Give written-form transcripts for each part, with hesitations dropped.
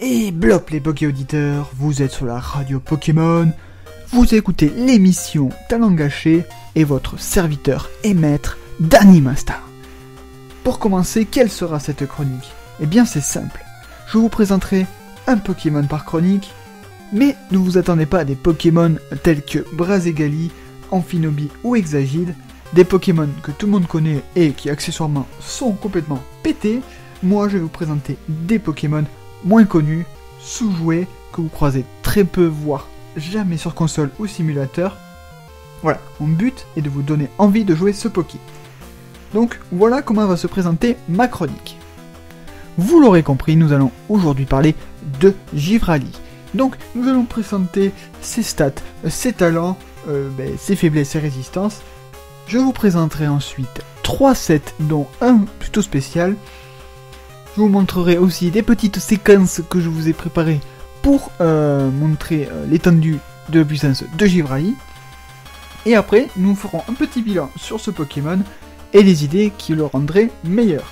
Et blop les Poké auditeurs, vous êtes sur la radio Pokémon, vous écoutez l'émission Talent Gâché et votre serviteur et maître d'Animastar. Pour commencer, quelle sera cette chronique? Eh bien c'est simple, je vous présenterai un Pokémon par chronique, mais ne vous attendez pas à des Pokémon tels que Brazegali, Amphinobi ou Exagide, des Pokémon que tout le monde connaît et qui accessoirement sont complètement pétés. Moi je vais vous présenter des Pokémon moins connus, sous-joués, que vous croisez très peu, voire jamais sur console ou simulateur. Voilà, mon but est de vous donner envie de jouer ce Poké. Donc voilà comment va se présenter ma chronique. Vous l'aurez compris, nous allons aujourd'hui parler de Givrali. Donc nous allons présenter ses stats, ses talents, ses faiblesses et résistances. Je vous présenterai ensuite 3 sets, dont un plutôt spécial. Je vous montrerai aussi des petites séquences que je vous ai préparées pour montrer l'étendue de la puissance de Givrali. Et après, nous ferons un petit bilan sur ce Pokémon et les idées qui le rendraient meilleur.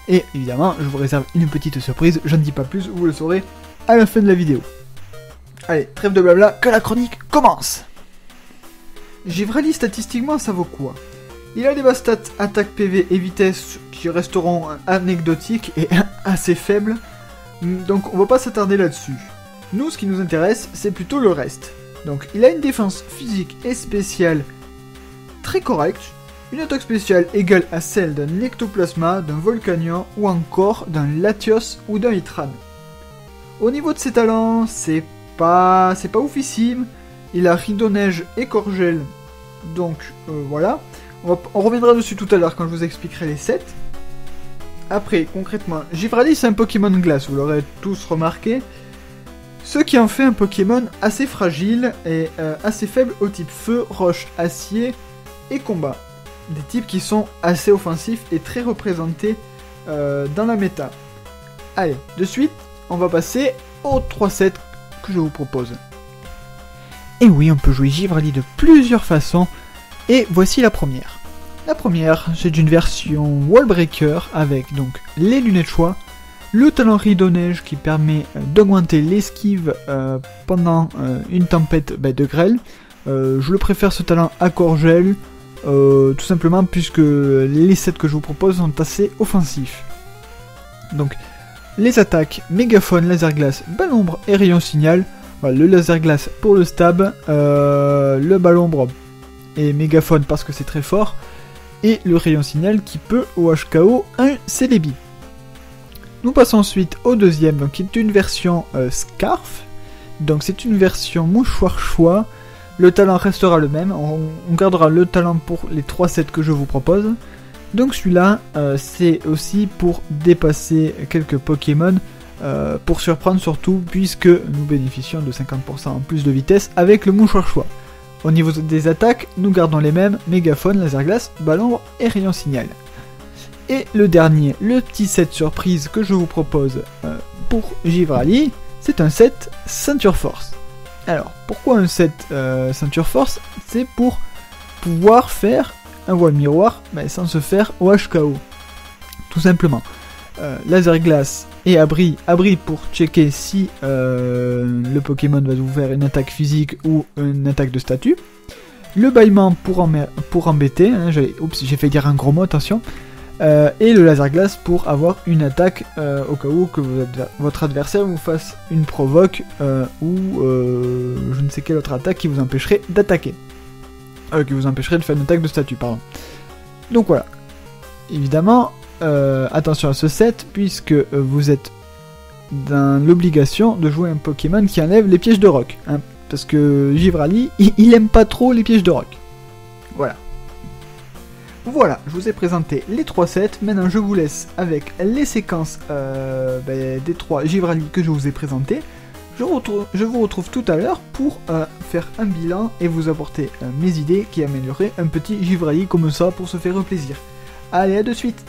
Et évidemment, je vous réserve une petite surprise, je ne dis pas plus, vous le saurez à la fin de la vidéo. Allez, trêve de blabla, que la chronique commence! Givrali, statistiquement, ça vaut quoi? Il a des basses stats, attaque PV et vitesse qui resteront anecdotiques et assez faibles, donc on va pas s'attarder là-dessus. Nous, ce qui nous intéresse, c'est plutôt le reste. Donc il a une défense physique et spéciale très correcte, une attaque spéciale égale à celle d'un Ectoplasma, d'un Volcanion ou encore d'un Latios ou d'un Hitran. Au niveau de ses talents, c'est pas oufissime. Il a Ridonneige et Corgel, donc voilà. On reviendra dessus tout à l'heure quand je vous expliquerai les sets. Après, concrètement, Givrali c'est un Pokémon glace, vous l'aurez tous remarqué. Ce qui en fait un Pokémon assez fragile et assez faible au type feu, roche, acier et combat. Des types qui sont assez offensifs et très représentés dans la méta. Allez, de suite, on va passer aux 3 sets que je vous propose. Et oui, on peut jouer Givrali de plusieurs façons, et voici la première. La première, c'est une version Wallbreaker avec donc les lunettes choix, le talent Ridonneige qui permet d'augmenter l'esquive pendant une tempête de grêle. Je le préfère ce talent à Corgel, tout simplement puisque les sets que je vous propose sont assez offensifs. Donc, les attaques Mégaphone, Laser Glace, Ballombre et Rayon Signal. Voilà, le Laser Glace pour le stab, le Ballombre et Mégaphone parce que c'est très fort, et le Rayon Signal qui peut OHKO un Celebi. Nous passons ensuite au deuxième, donc qui est une version Scarf. Donc c'est une version mouchoir choix. Le talent restera le même, on gardera le talent pour les 3 sets que je vous propose. Donc celui-là, c'est aussi pour dépasser quelques Pokémon, pour surprendre surtout, puisque nous bénéficions de 50% en plus de vitesse avec le mouchoir choix. Au niveau des attaques, nous gardons les mêmes, Mégaphone, Laser Glace, Ballombre et Rayon Signal. Et le dernier, le petit set surprise que je vous propose pour Givrali, c'est un set Ceinture Force. Alors, pourquoi un set Ceinture Force? C'est pour pouvoir faire un voile miroir sans se faire OHKO. Tout simplement. Laser Glace et abri pour checker si le Pokémon va vous faire une attaque physique ou une attaque de statut. Le bâillement pour embêter, hein, j'ai fait dire un gros mot, attention. Et le Laser Glace pour avoir une attaque au cas où que votre adversaire vous fasse une provoque ou je ne sais quelle autre attaque qui vous empêcherait d'attaquer. Qui vous empêcherait de faire une attaque de statut, pardon. Donc voilà. Évidemment, attention à ce set, puisque vous êtes dans l'obligation de jouer un Pokémon qui enlève les pièges de roc. Hein, parce que Givrali, il aime pas trop les pièges de roc. Voilà. Voilà, je vous ai présenté les 3 sets. Maintenant, je vous laisse avec les séquences des 3 Givrali que je vous ai présentés. Je vous retrouve tout à l'heure pour faire un bilan et vous apporter mes idées qui amélioreraient un petit Givrali comme ça pour se faire plaisir. Allez, à de suite!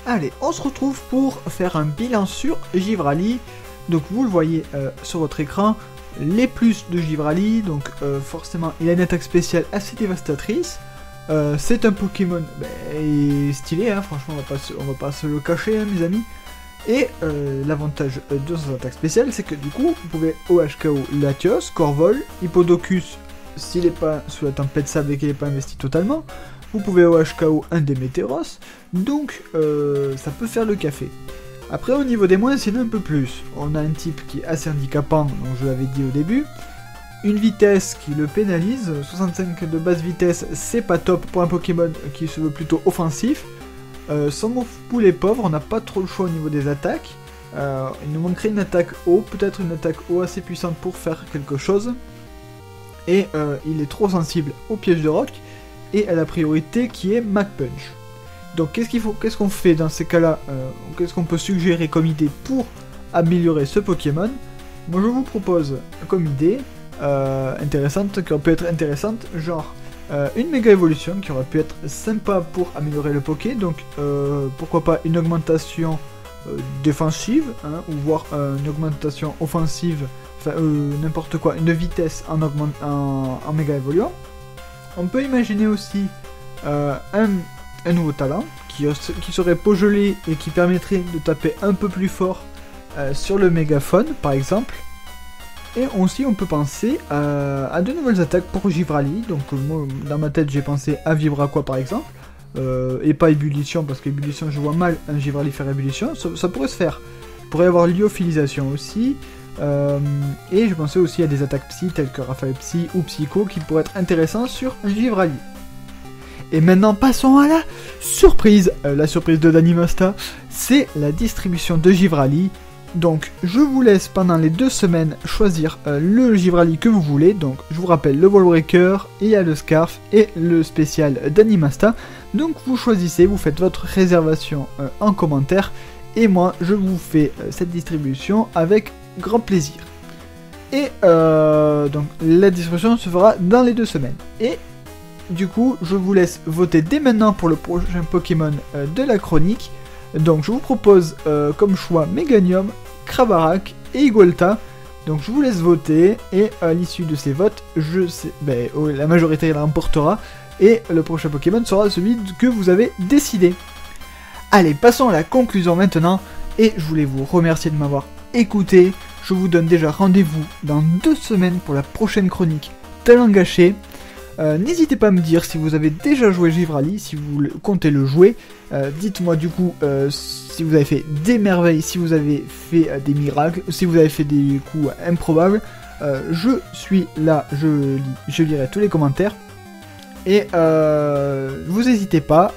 Allez, on se retrouve pour faire un bilan sur Givrali. Donc vous le voyez sur votre écran, les plus de Givrali, donc forcément il a une attaque spéciale assez dévastatrice. C'est un Pokémon stylé, hein, franchement on va pas se le cacher, hein, mes amis. Et l'avantage de son attaque spéciale, c'est que du coup vous pouvez OHKO Latios, Corvol, Hippodocus s'il n'est pas sous la tempête sable et qu'il n'est pas investi totalement. Vous pouvez OHKO un des Météros, donc ça peut faire le café. Après au niveau des moins, c'est un peu plus. On a un type qui est assez handicapant, donc je l'avais dit au début. Une vitesse qui le pénalise, 65 de basse vitesse, c'est pas top pour un Pokémon qui se veut plutôt offensif. Sans mon poulet pauvre, on n'a pas trop le choix au niveau des attaques. Il nous manquerait une attaque haut, peut-être une attaque haut assez puissante pour faire quelque chose. Et il est trop sensible au piège de roc et à la priorité qui est Mach Punch. Donc qu'est-ce qu'on fait dans ces cas-là, qu'est-ce qu'on peut suggérer comme idée pour améliorer ce Pokémon? Moi je vous propose comme idée intéressante, qui aurait pu être intéressante, genre une méga évolution qui aurait pu être sympa pour améliorer le Poké, donc pourquoi pas une augmentation défensive, hein, ou voire une augmentation offensive, enfin n'importe quoi, une vitesse en méga évoluant. On peut imaginer aussi un nouveau talent qui serait Pogelé et qui permettrait de taper un peu plus fort sur le mégaphone par exemple. Et aussi on peut penser à de nouvelles attaques pour Givrali. Donc moi dans ma tête j'ai pensé à Vibraqua par exemple, et pas Ébullition, parce qu'Ébullition je vois mal un Givrali faire Ébullition, ça pourrait se faire. Il pourrait y avoir Lyophilisation aussi, et je pensais aussi à des attaques psy telles que Rafale Psy ou Psycho qui pourraient être intéressants sur un Givrali. Et maintenant passons à la surprise de Danimasta, c'est la distribution de Givrali. Donc je vous laisse pendant les 2 semaines choisir le Givrali que vous voulez. Donc je vous rappelle le Wallbreaker, il y a le Scarf et le spécial d'Animasta. Donc vous choisissez, vous faites votre réservation en commentaire. Et moi je vous fais cette distribution avec grand plaisir. Et donc la distribution se fera dans les 2 semaines. Et du coup je vous laisse voter dès maintenant pour le prochain Pokémon de la chronique. Donc je vous propose comme choix Meganium, Krabarak et Igualta. Donc je vous laisse voter et à l'issue de ces votes, la majorité l'emportera et le prochain Pokémon sera celui que vous avez décidé. Allez, passons à la conclusion maintenant et je voulais vous remercier de m'avoir écouté. Je vous donne déjà rendez-vous dans 2 semaines pour la prochaine chronique Talent Gâché. N'hésitez pas à me dire si vous avez déjà joué Givrali, si vous comptez le jouer. Dites-moi du coup si vous avez fait des merveilles, si vous avez fait des miracles, si vous avez fait des coups improbables. Je suis là, je lirai tous les commentaires. Et vous n'hésitez pas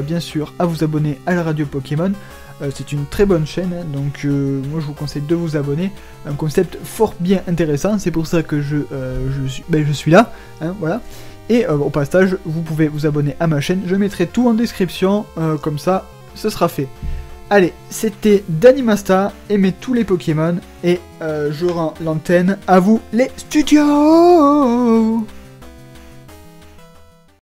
bien sûr à vous abonner à la radio Pokémon. C'est une très bonne chaîne, hein, donc moi je vous conseille de vous abonner. Un concept fort bien intéressant, c'est pour ça que je suis là, hein, voilà. Et au passage, vous pouvez vous abonner à ma chaîne, je mettrai tout en description, comme ça, ce sera fait. Allez, c'était Danimasta, aimez tous les Pokémon, et je rends l'antenne à vous les studios.